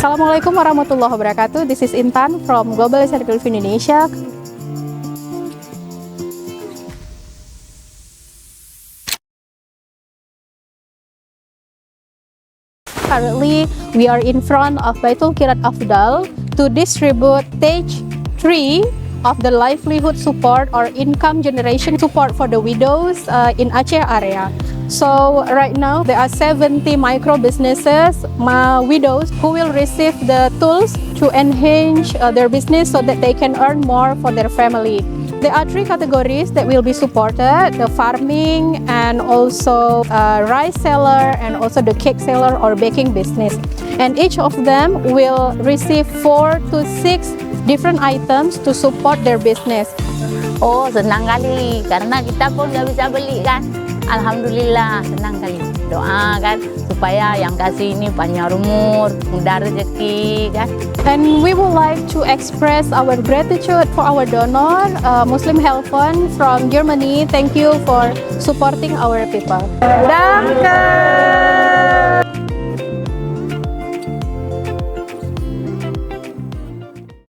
Assalamualaikum warahmatullahi wabarakatuh. This is Intan from Global Islamic Relief Indonesia. Currently, we are in front of Baitul Kirat Afdal to distribute stage 3 of the livelihood support or income generation support for the widows in Aceh area. So right now there are 70 micro businesses, widows who will receive the tools to enhance their business so that they can earn more for their family. There are 3 categories that will be supported: the farming and also rice seller and also the cake seller or baking business. And each of them will receive 4 to 6 different items to support their business. Oh, senang kali karena kita pun nggak bisa beli kan. Alhamdulillah, senang kali. Doa kan supaya yang kasih ini panjang umur, mudah rezeki kan. And we would like to express our gratitude for our donor, Muslim Health Fund from Germany. Thank you for supporting our people. Danke!